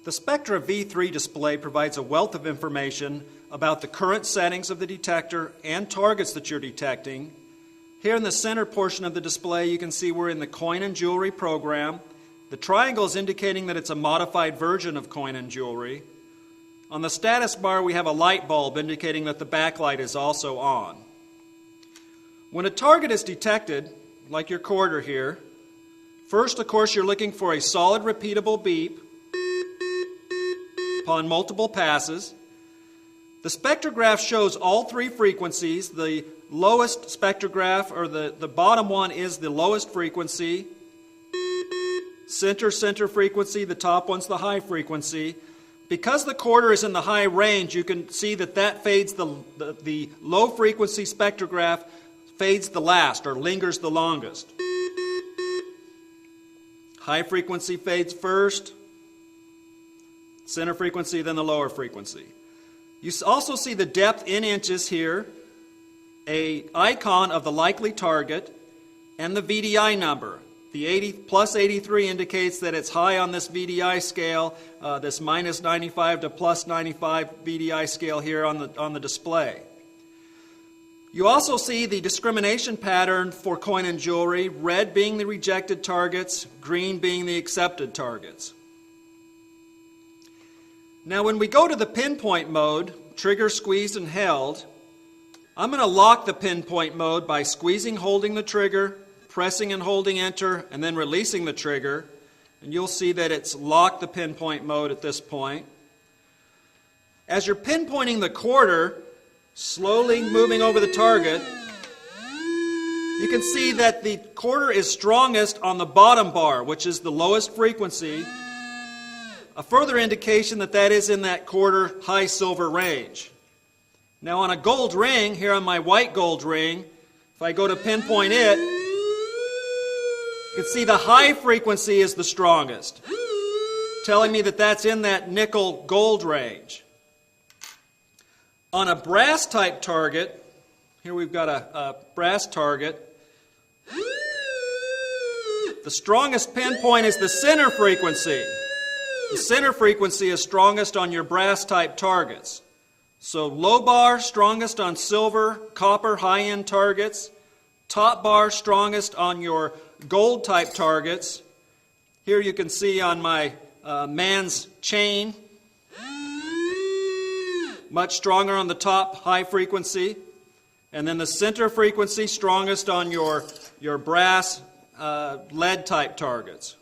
The Spectra V3 display provides a wealth of information about the current settings of the detector and targets that you're detecting. Here in the center portion of the display, you can see we're in the coin and jewelry program. The triangle is indicating that it's a modified version of coin and jewelry. On the status bar, we have a light bulb indicating that the backlight is also on. When a target is detected, like your quarter here, first, of course, you're looking for a solid, repeatable beep upon multiple passes. The spectrograph shows all three frequencies. The lowest spectrograph, or the bottom one, is the lowest frequency. Center frequency, the top one's the high frequency. Because the quarter is in the high range, you can see that fades the low frequency spectrograph fades the last, or lingers the longest. High frequency fades first, center frequency, then the lower frequency. You also see the depth in inches here, an icon of the likely target, and the VDI number. The 80 plus 83 indicates that it's high on this VDI scale, this minus 95 to plus 95 VDI scale here on the display. You also see the discrimination pattern for coin and jewelry, red being the rejected targets, green being the accepted targets. Now when we go to the pinpoint mode, trigger squeezed and held, I'm going to lock the pinpoint mode by squeezing, holding the trigger, pressing and holding enter, and then releasing the trigger. And you'll see that it's locked the pinpoint mode at this point. As you're pinpointing the quarter, slowly moving over the target, you can see that the quarter is strongest on the bottom bar, which is the lowest frequency, a further indication that that is in that quarter high silver range. Now on a gold ring, here on my white gold ring, if I go to pinpoint it, you can see the high frequency is the strongest, telling me that that's in that nickel gold range. On a brass type target, here we've got a brass target, the strongest pinpoint is the center frequency. The center frequency is strongest on your brass type targets. So low bar strongest on silver, copper, high-end targets. Top bar strongest on your gold type targets. Here you can see on my man's chain, much stronger on the top, high frequency. And then the center frequency strongest on your brass lead type targets.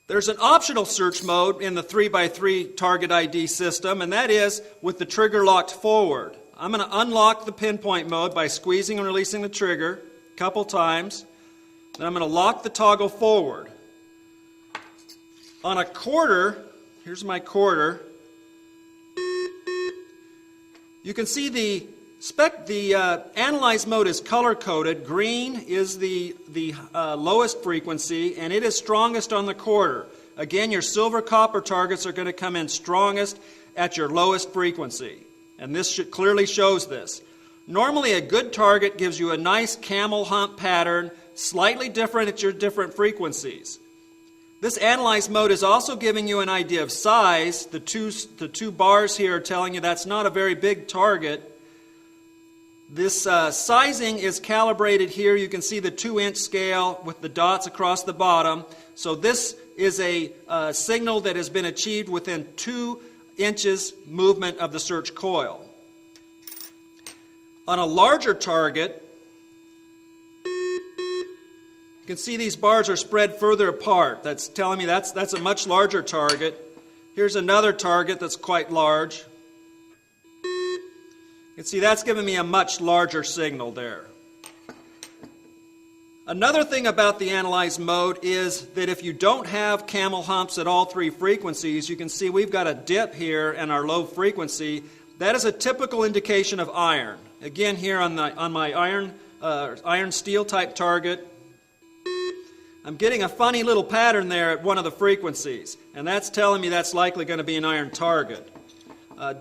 There's an optional search mode in the 3x3 target ID system, and that is with the trigger locked forward. I'm going to unlock the pinpoint mode by squeezing and releasing the trigger a couple times. Then I'm going to lock the toggle forward. On a quarter, here's my quarter, you can see the analyze mode is color-coded. Green is the lowest frequency, and it is strongest on the quarter. Again, your silver copper targets are going to come in strongest at your lowest frequency. And this clearly shows this. Normally, a good target gives you a nice camel hump pattern, slightly different at your different frequencies. This analyze mode is also giving you an idea of size. The two bars here are telling you that's not a very big target. This sizing is calibrated here. You can see the 2-inch scale with the dots across the bottom. So this is a signal that has been achieved within 2 inches movement of the search coil. On a larger target, you can see these bars are spread further apart. That's telling me that's a much larger target. Here's another target that's quite large. You can see that's giving me a much larger signal there. Another thing about the analyze mode is that if you don't have camel humps at all 3 frequencies, you can see we've got a dip here in our low frequency. That is a typical indication of iron. Again, here on my iron steel type target, I'm getting a funny little pattern there at one of the frequencies, and that's telling me that's likely going to be an iron target.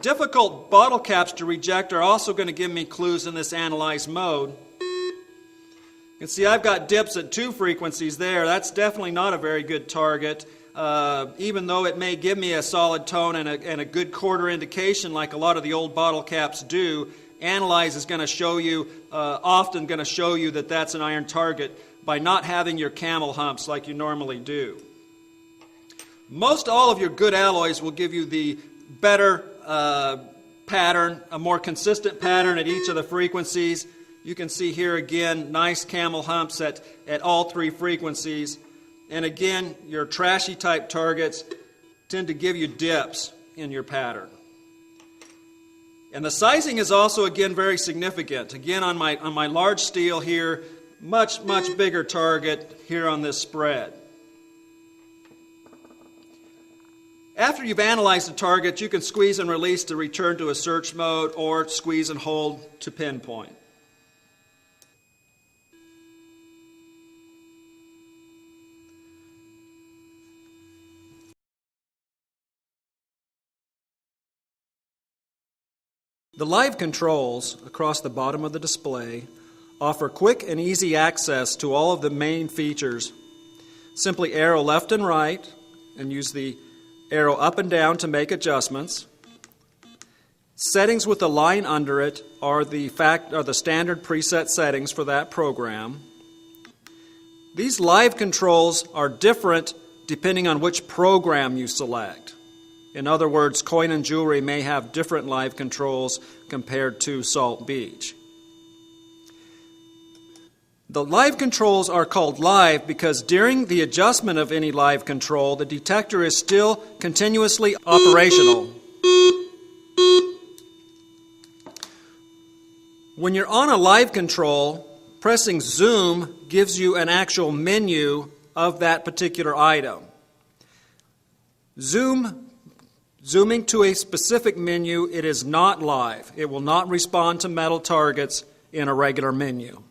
Difficult bottle caps to reject are also going to give me clues in this analyze mode. You can see I've got dips at 2 frequencies there. That's definitely not a very good target. Even though it may give me a solid tone and a good quarter indication like a lot of the old bottle caps do, Analyze is going to show you, often going to show you that that's an iron target by not having your camel humps like you normally do. Most all of your good alloys will give you the better pattern, a more consistent pattern at each of the frequencies. You can see here again, nice camel humps at all 3 frequencies. And again, your trashy type targets tend to give you dips in your pattern. And the sizing is also again very significant. Again, on my large steel here, much bigger target here on this spread. After you've analyzed the target, you can squeeze and release to return to a search mode or squeeze and hold to pinpoint. The live controls across the bottom of the display offer quick and easy access to all of the main features. Simply arrow left and right and use the arrow up and down to make adjustments. Settings with a line under it are the standard preset settings for that program. These live controls are different depending on which program you select. In other words, coin and jewelry may have different live controls compared to Salt Beach. The live controls are called live because during the adjustment of any live control, the detector is still continuously operational. When you're on a live control, pressing zoom gives you an actual menu of that particular item. Zooming to a specific menu, it is not live. It will not respond to metal targets in a regular menu.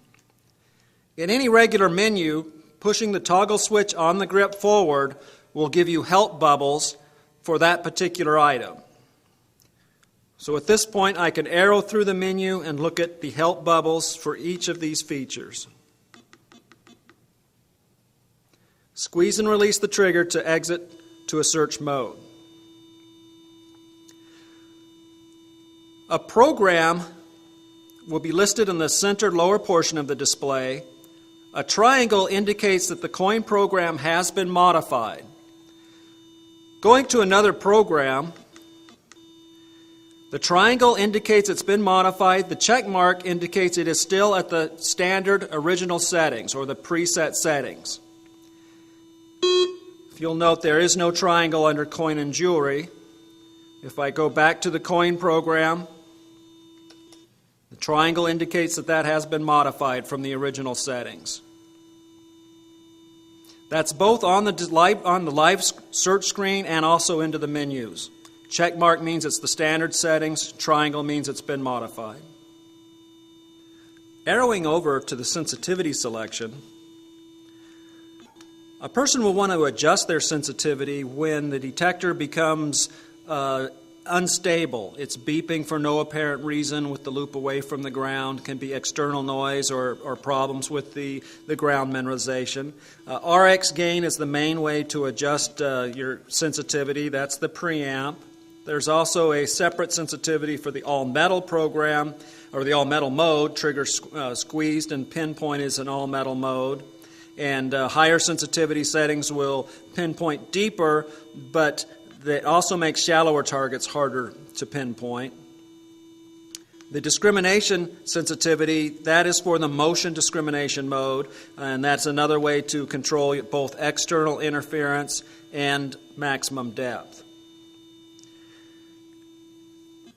In any regular menu, pushing the toggle switch on the grip forward will give you help bubbles for that particular item. So at this point, I can arrow through the menu and look at the help bubbles for each of these features. Squeeze and release the trigger to exit to a search mode. A program will be listed in the center lower portion of the display. A triangle indicates that the coin program has been modified. Going to another program, the triangle indicates it's been modified. The check mark indicates it is still at the standard original settings or the preset settings. If you'll note, there is no triangle under coin and jewelry. If I go back to the coin program, the triangle indicates that that has been modified from the original settings. That's both on the live search screen and also into the menus. Check mark means it's the standard settings. Triangle means it's been modified. Arrowing over to the sensitivity selection, a person will want to adjust their sensitivity when the detector becomes unstable. It's beeping for no apparent reason with the loop away from the ground. Can be external noise or problems with the ground mineralization. RX gain is the main way to adjust your sensitivity. That's the preamp. There's also a separate sensitivity for the all-metal program, or the all-metal mode. Trigger squeezed and pinpoint is an all-metal mode. And higher sensitivity settings will pinpoint deeper, but that also makes shallower targets harder to pinpoint. The discrimination sensitivity, that is for the motion discrimination mode, and that's another way to control both external interference and maximum depth.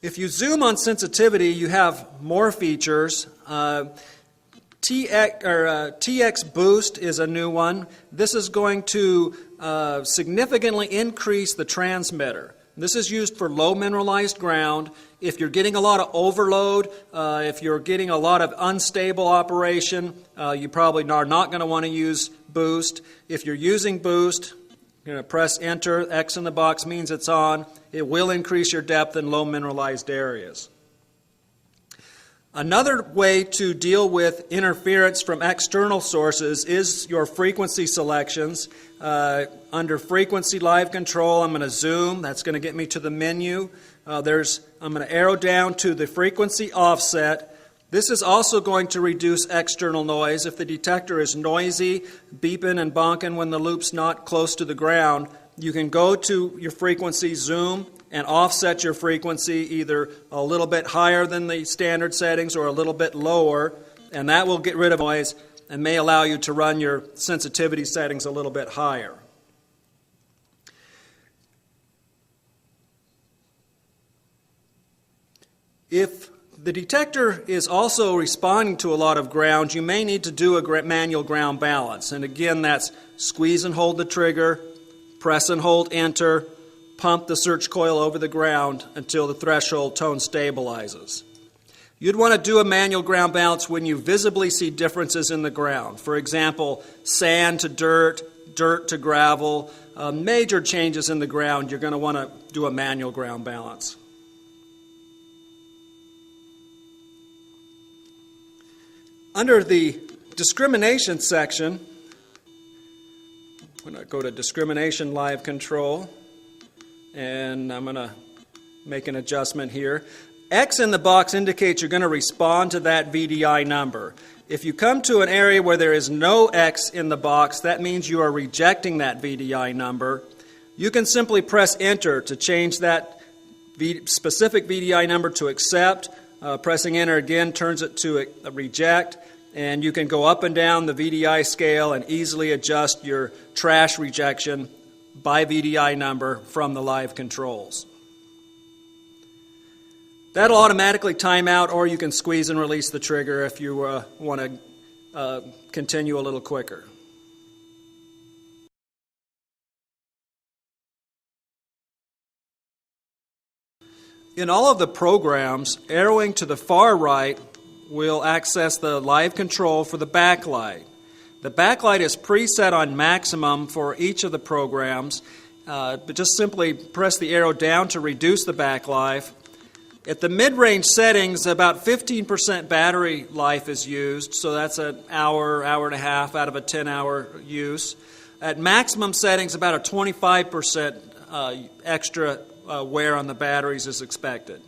If you zoom on sensitivity, you have more features. TX Boost is a new one. This is going to significantly increase the transmitter. This is used for low mineralized ground. If you're getting a lot of overload, if you're getting a lot of unstable operation, you probably are not going to want to use Boost. If you're using Boost, you're going to press Enter. X in the box means it's on. It will increase your depth in low mineralized areas. Another way to deal with interference from external sources is your frequency selections. Under Frequency Live Control, I'm going to zoom. That's going to get me to the menu. I'm going to arrow down to the frequency offset. This is also going to reduce external noise. If the detector is noisy, beeping and bonking when the loop's not close to the ground, you can go to your frequency, zoom, and offset your frequency either a little bit higher than the standard settings or a little bit lower, and that will get rid of noise and may allow you to run your sensitivity settings a little bit higher. If the detector is also responding to a lot of ground, you may need to do a manual ground balance. And again, that's squeeze and hold the trigger, press and hold enter, pump the search coil over the ground until the threshold tone stabilizes. You'd want to do a manual ground balance when you visibly see differences in the ground. For example, sand to dirt, dirt to gravel, major changes in the ground, you're going to want to do a manual ground balance. Under the discrimination section, I'm going to go to Discrimination Live Control, and I'm going to make an adjustment here. X in the box indicates you're going to respond to that VDI number. If you come to an area where there is no X in the box, that means you are rejecting that VDI number. You can simply press enter to change that specific VDI number to accept. Pressing enter again turns it to a reject, and you can go up and down the VDI scale and easily adjust your trash rejection by VDI number from the live controls. That'll automatically time out, or you can squeeze and release the trigger if you want to continue a little quicker. In all of the programs, arrowing to the far right will access the live control for the backlight. The backlight is preset on maximum for each of the programs, but just simply press the arrow down to reduce the backlight. At the mid-range settings, about 15% battery life is used, so that's an hour, hour and a half out of a 10-hour use. At maximum settings, about a 25% extra wear on the batteries is expected.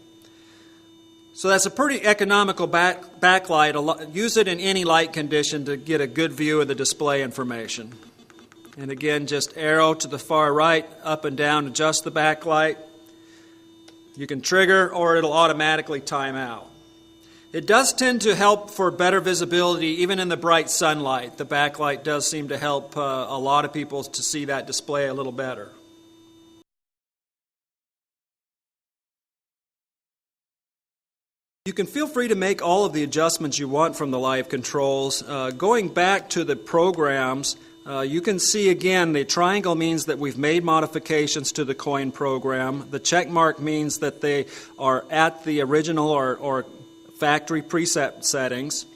So that's a pretty economical backlight. Use it in any light condition to get a good view of the display information. And again, just arrow to the far right, up and down, adjust the backlight. You can trigger, or it'll automatically time out. It does tend to help for better visibility even in the bright sunlight. The backlight does seem to help a lot of people to see that display a little better. You can feel free to make all of the adjustments you want from the live controls. Going back to the programs, you can see again the triangle means that we've made modifications to the coin program. The check mark means that they are at the original or factory preset settings.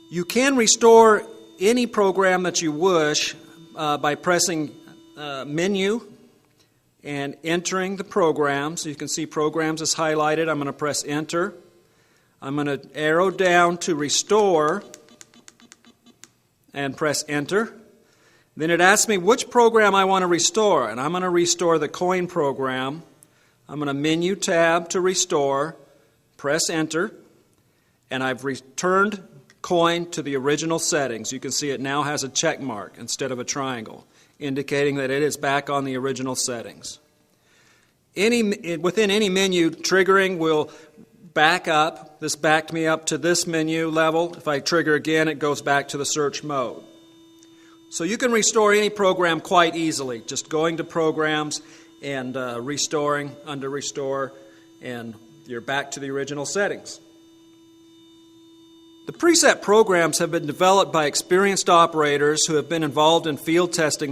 You can restore any program that you wish by pressing menu and entering the program. So you can see programs is highlighted. I'm going to press enter. I'm going to arrow down to restore and press enter. Then it asks me which program I want to restore, and I'm going to restore the coin program. I'm going to menu tab to restore, press enter, and I've returned coin to the original settings. You can see it now has a check mark instead of a triangle, indicating that it is back on the original settings. Within any menu, triggering will back up. This backed me up to this menu level. If I trigger again, it goes back to the search mode. So you can restore any program quite easily, just going to programs and restoring under restore, and you're back to the original settings. The preset programs have been developed by experienced operators who have been involved in field testing.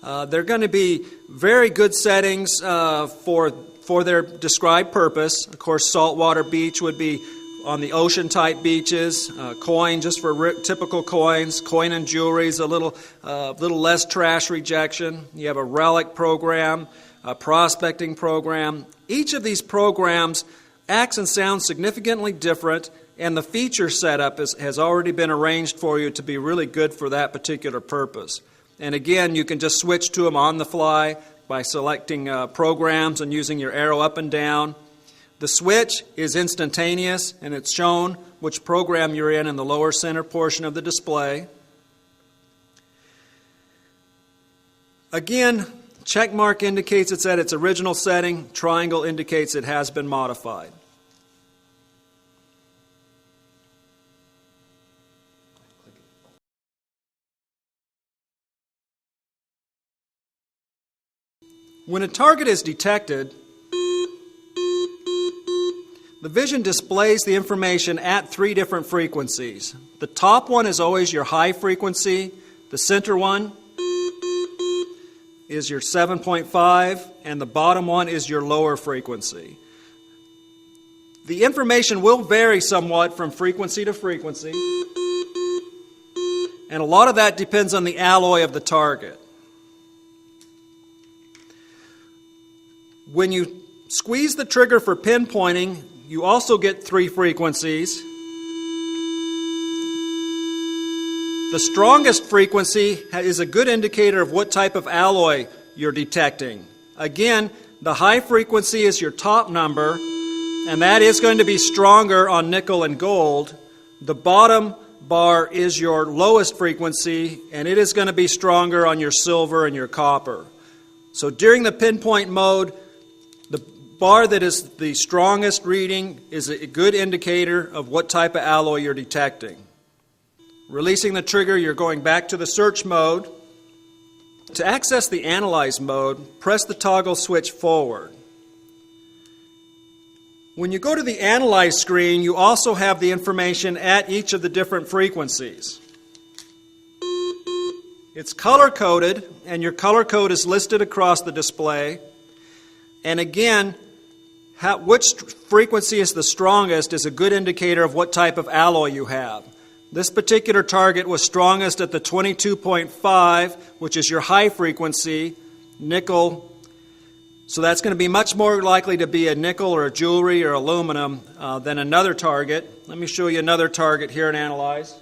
They're going to be very good settings for their described purpose. Of course, saltwater beach would be on the ocean-type beaches. Coin just for typical coins. Coin and jewelry is a little less trash rejection. You have a relic program, a prospecting program. Each of these programs acts and sounds significantly different, and the feature setup has already been arranged for you to be really good for that particular purpose. And again, you can just switch to them on the fly by selecting programs and using your arrow up and down. The switch is instantaneous, and it's shown which program you're in the lower center portion of the display. Again, check mark indicates it's at its original setting. Triangle indicates it has been modified. When a target is detected, the vision displays the information at 3 different frequencies. The top one is always your high frequency, the center one is your 7.5, and the bottom one is your lower frequency. The information will vary somewhat from frequency to frequency, and a lot of that depends on the alloy of the target. When you squeeze the trigger for pinpointing, you also get 3 frequencies. The strongest frequency is a good indicator of what type of alloy you're detecting. Again, the high frequency is your top number, and that is going to be stronger on nickel and gold. The bottom bar is your lowest frequency, and it is going to be stronger on your silver and your copper. So during the pinpoint mode, the bar that is the strongest reading is a good indicator of what type of alloy you're detecting. Releasing the trigger, you're going back to the search mode. To access the analyze mode, press the toggle switch forward. When you go to the analyze screen, you also have the information at each of the different frequencies. It's color-coded, and your color code is listed across the display. And again, which frequency is the strongest is a good indicator of what type of alloy you have. This particular target was strongest at the 22.5, which is your high frequency, nickel. So that's going to be much more likely to be a nickel or a jewelry or aluminum than another target. Let me show you another target here and analyze.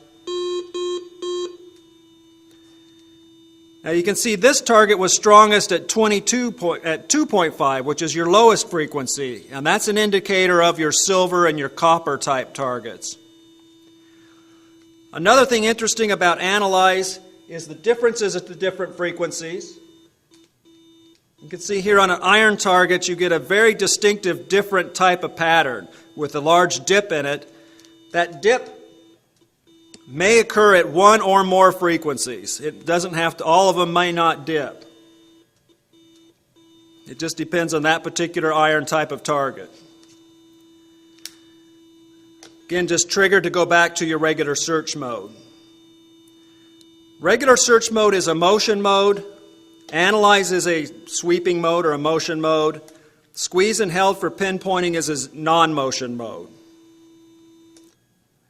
Now you can see this target was strongest at 2.5, which is your lowest frequency, and that's an indicator of your silver and your copper type targets. Another thing interesting about analyze is the differences at the different frequencies. You can see here on an iron target you get a very distinctive different type of pattern with a large dip in it. That dip may occur at 1 or more frequencies. It doesn't have to, all of them may not dip. It just depends on that particular iron type of target. Again, just trigger to go back to your regular search mode. Regular search mode is a motion mode. Analyze is a sweeping mode or a motion mode. Squeeze and held for pinpointing is a non-motion mode.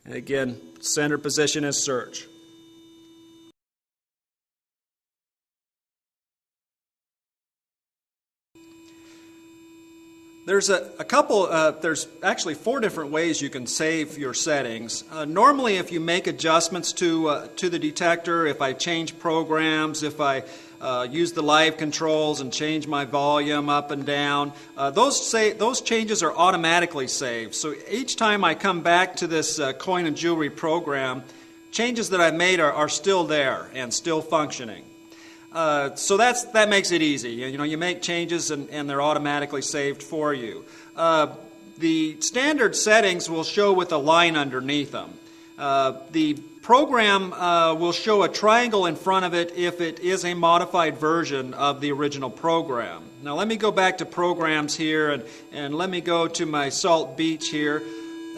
And again, center position is search. There's there's actually 4 different ways you can save your settings. Normally, if you make adjustments to the detector, if I change programs, if I use the live controls and change my volume up and down, those changes are automatically saved. So each time I come back to this coin and jewelry program, changes that I made are still there and still functioning. So that makes it easy. You know, you make changes and they're automatically saved for you. The standard settings will show with a line underneath them. The program will show a triangle in front of it if it is a modified version of the original program. Now let me go back to programs here and let me go to my Salt Beach here.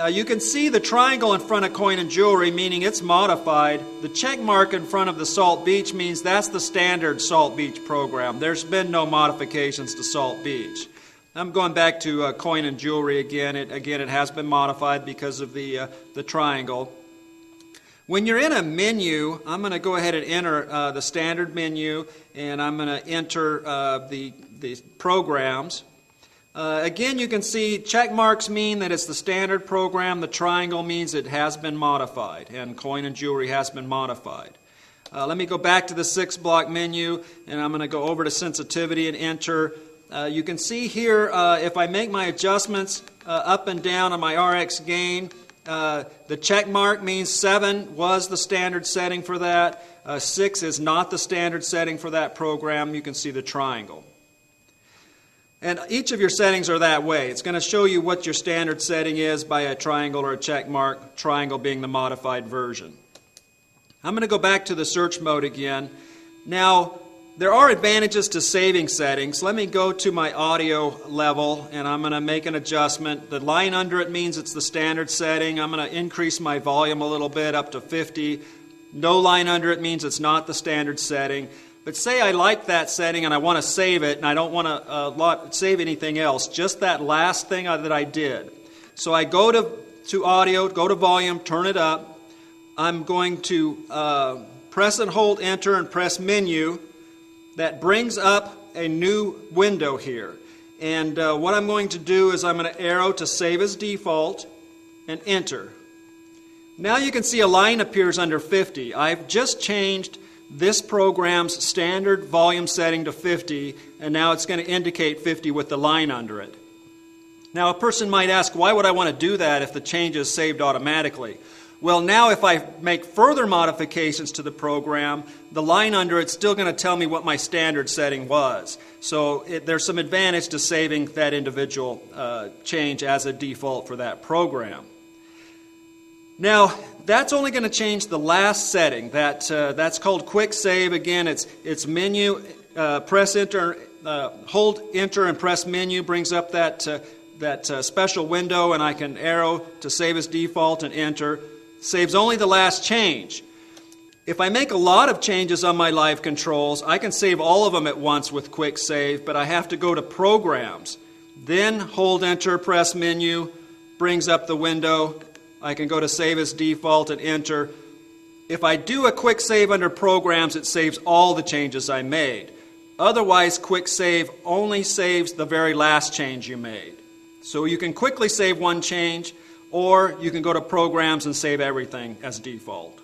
You can see the triangle in front of coin and jewelry, meaning it's modified. The check mark in front of the Salt Beach means that's the standard Salt Beach program. There's been no modifications to Salt Beach. I'm going back to coin and jewelry again. It has been modified because of the triangle. When you're in a menu, I'm going to go ahead and enter the standard menu, and I'm going to enter the programs. Again, you can see check marks mean that it's the standard program. The triangle means it has been modified, and coin and jewelry has been modified. Let me go back to the 6-block menu, and I'm going to go over to sensitivity and enter. You can see here, if I make my adjustments up and down on my RX gain, the check mark means 7 was the standard setting for that. 6 is not the standard setting for that program. You can see the triangle. And each of your settings are that way. It's going to show you what your standard setting is by a triangle or a check mark, triangle being the modified version. I'm going to go back to the search mode again. Now, there are advantages to saving settings. Let me go to my audio level, and I'm going to make an adjustment. The line under it means it's the standard setting. I'm going to increase my volume a little bit up to 50. No line under it means it's not the standard setting. But say I like that setting and I want to save it, and I don't want to save anything else, just that last thing that I did. So I go to audio, go to volume, turn it up. I'm going to press and hold enter and press menu. That brings up a new window here. And what I'm going to do is I'm going to arrow to save as default and enter. Now you can see a line appears under 50. I've just changed this program's standard volume setting to 50, and now it's going to indicate 50 with the line under it. Now a person might ask, why would I want to do that if the change is saved automatically? Well, now if I make further modifications to the program, the line under it's still going to tell me what my standard setting was. So there's some advantage to saving that individual change as a default for that program. Now, that's only going to change the last setting. That's called quick save. Again, it's menu, press enter, hold enter and press menu brings up that special window, and I can arrow to save as default and enter. Saves only the last change. If I make a lot of changes on my live controls, I can save all of them at once with quick save, but I have to go to programs. Then hold enter, press menu, brings up the window. I can go to save as default and enter. If I do a quick save under programs, it saves all the changes I made. Otherwise, quick save only saves the very last change you made. So you can quickly save one change, or you can go to programs and save everything as default.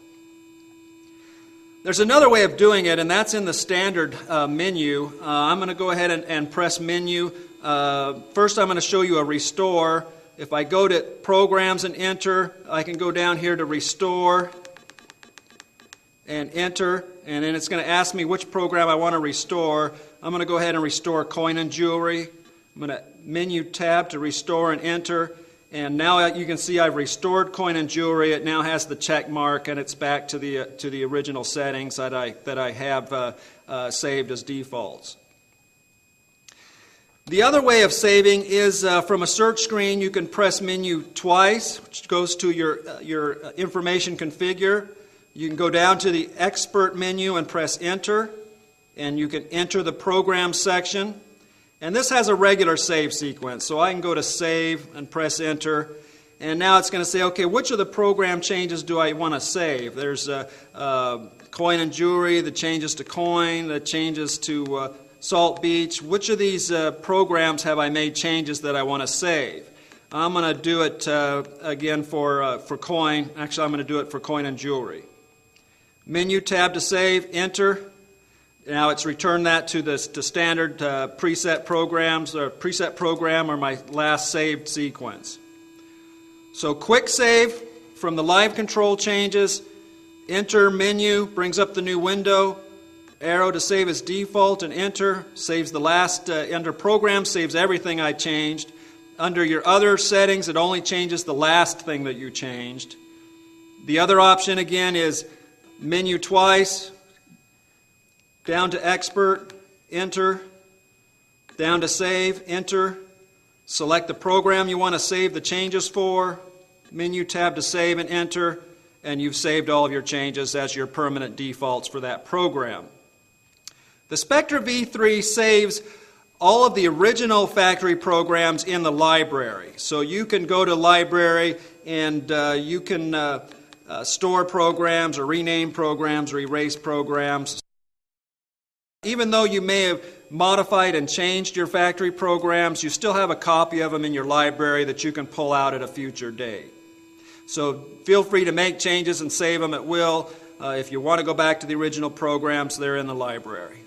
There's another way of doing it, and that's in the standard menu. I'm going to go ahead and press menu. First, I'm going to show you a restore. If I go to programs and enter, I can go down here to restore and enter, and then it's going to ask me which program I want to restore. I'm going to go ahead and restore coin and jewelry. I'm going to menu tab to restore and enter, and now you can see I've restored coin and jewelry. It now has the check mark, and it's back to the original settings that I have saved as defaults. The other way of saving is from a search screen. You can press menu twice, which goes to your information configure. You can go down to the expert menu and press enter, and you can enter the program section. And this has a regular save sequence, so I can go to save and press enter, and now it's going to say, okay, which of the program changes do I want to save? There's coin and jewelry, the changes to coin, the changes to Salt Beach. Which of these programs have I made changes that I want to save? I'm going to do it again for coin. Actually, I'm going to do it for coin and jewelry. Menu tab to save, enter. Now it's returned that to standard preset programs, or preset program, or my last saved sequence. So quick save from the live control changes, enter menu, brings up the new window, arrow to save as default and enter, saves the last, under program, saves everything I changed. Under your other settings, it only changes the last thing that you changed. The other option again is menu twice, down to expert, enter, down to save, enter, select the program you want to save the changes for, menu tab to save and enter, and you've saved all of your changes as your permanent defaults for that program. The Spectra V3 saves all of the original factory programs in the library. So you can go to library and you can store programs or rename programs or erase programs. Even though you may have modified and changed your factory programs, you still have a copy of them in your library that you can pull out at a future date. So feel free to make changes and save them at will. If you want to go back to the original programs, they're in the library.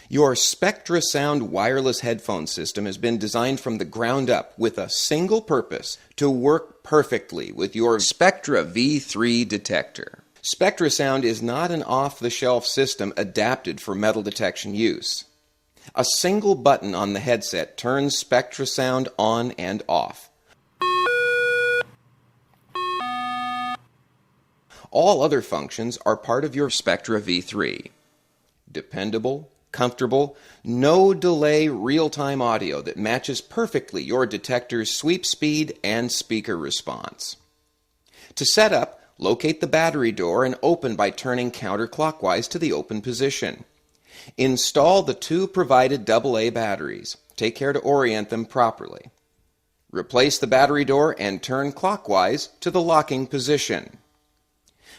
Your Spectra sound wireless headphone system has been designed from the ground up with a single purpose: to work perfectly with your Spectra V3 detector. Spectra sound is not an off-the-shelf system adapted for metal detection use. A single button on the headset turns Spectra sound on and off. All other functions are part of your Spectra V3. Dependable, comfortable, no delay real-time audio that matches perfectly your detector's sweep speed and speaker response. To set up, locate the battery door and open by turning counterclockwise to the open position. Install the two provided AA batteries. Take care to orient them properly. Replace the battery door and turn clockwise to the locking position.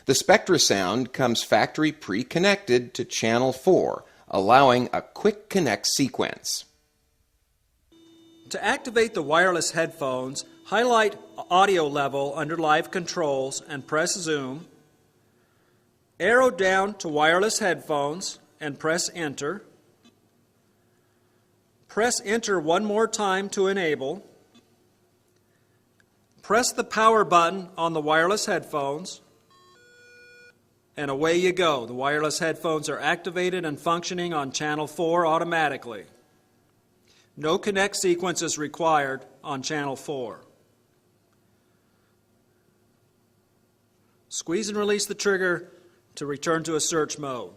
The Spectra sound comes factory pre-connected to channel 4, allowing a quick connect sequence. To activate the wireless headphones, highlight Audio Level under Live Controls and press Zoom. Arrow down to Wireless Headphones and press Enter. Press Enter one more time to enable. Press the power button on the wireless headphones, and away you go. The wireless headphones are activated and functioning on channel 4 automatically. No connect sequence is required on channel 4. Squeeze and release the trigger to return to a search mode.